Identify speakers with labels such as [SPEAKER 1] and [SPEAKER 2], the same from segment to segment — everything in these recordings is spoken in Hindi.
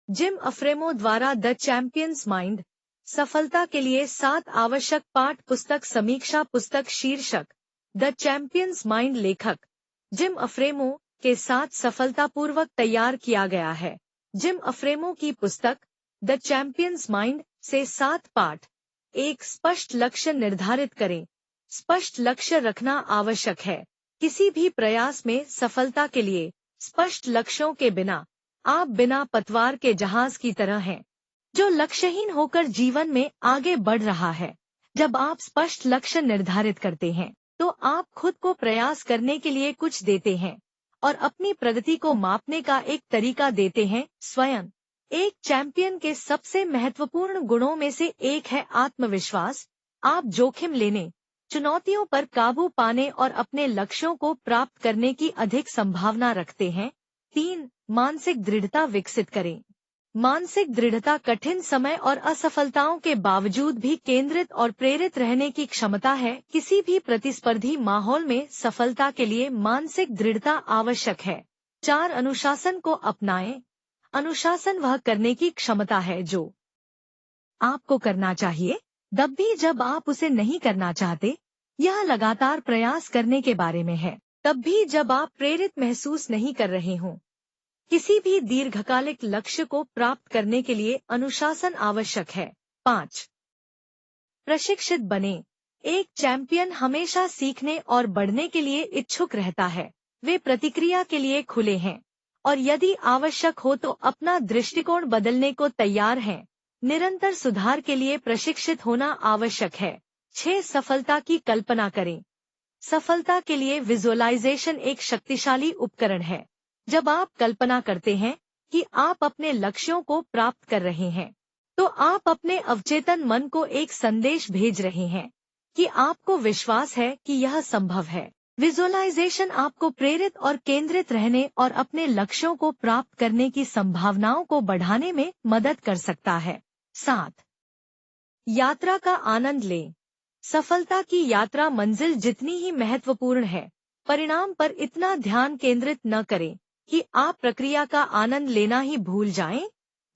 [SPEAKER 1] जिम अफ्रेमो द्वारा द चैंपियंस माइंड, सफलता के लिए 7 आवश्यक पाठ पुस्तक समीक्षा पुस्तक शीर्षक द चैंपियंस माइंड लेखक जिम अफ्रेमो के साथ सफलतापूर्वक तैयार किया गया है। जिम अफ्रेमो की पुस्तक द चैंपियंस माइंड से 7 पाठ। एक स्पष्ट लक्ष्य निर्धारित करें। स्पष्ट लक्ष्य रखना आवश्यक है। किसी भी प्रयास में सफलता के लिए स्पष्ट लक्ष्यों के बिना आप बिना पतवार के जहाज की तरह हैं, जो लक्ष्यहीन होकर जीवन में आगे बढ़ रहा है। जब आप स्पष्ट लक्ष्य निर्धारित करते हैं, तो आप खुद को प्रयास करने के लिए कुछ देते हैं और अपनी प्रगति को मापने का एक तरीका देते हैं। स्वयं एक चैंपियन के सबसे महत्वपूर्ण गुणों में से एक है आत्मविश्वास। आप जोखिम लेने, चुनौतियों पर काबू पाने और अपने लक्ष्यों को प्राप्त करने की अधिक संभावना रखते हैं। 3. मानसिक दृढ़ता विकसित करें। मानसिक दृढ़ता कठिन समय और असफलताओं के बावजूद भी केंद्रित और प्रेरित रहने की क्षमता है। किसी भी प्रतिस्पर्धी माहौल में सफलता के लिए मानसिक दृढ़ता आवश्यक है। 4. अनुशासन को अपनाएं। अनुशासन वह करने की क्षमता है जो आपको करना चाहिए, तब भी जब आप उसे नहीं करना चाहते। यह लगातार प्रयास करने के बारे में है, तब भी जब आप प्रेरित महसूस नहीं कर रहे हों। किसी भी दीर्घकालिक लक्ष्य को प्राप्त करने के लिए अनुशासन आवश्यक है। 5. प्रशिक्षित बने। एक चैंपियन हमेशा सीखने और बढ़ने के लिए इच्छुक रहता है। वे प्रतिक्रिया के लिए खुले हैं और यदि आवश्यक हो तो अपना दृष्टिकोण बदलने को तैयार हैं। निरंतर सुधार के लिए प्रशिक्षित होना आवश्यक है। 6. सफलता की कल्पना करें। सफलता के लिए विजुअलाइजेशन एक शक्तिशाली उपकरण है। जब आप कल्पना करते हैं कि आप अपने लक्ष्यों को प्राप्त कर रहे हैं, तो आप अपने अवचेतन मन को एक संदेश भेज रहे हैं कि आपको विश्वास है कि यह संभव है। विजुअलाइजेशन आपको प्रेरित और केंद्रित रहने और अपने लक्ष्यों को प्राप्त करने की संभावनाओं को बढ़ाने में मदद कर सकता है। 7. यात्रा का आनंद लें। सफलता की यात्रा मंजिल जितनी ही महत्वपूर्ण है, परिणाम पर इतना ध्यान केंद्रित न करें कि आप प्रक्रिया का आनंद लेना ही भूल जाएं।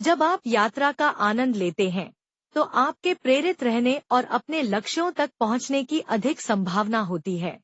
[SPEAKER 1] जब आप यात्रा का आनंद लेते हैं, तो आपके प्रेरित रहने और अपने लक्ष्यों तक पहुंचने की अधिक संभावना होती है।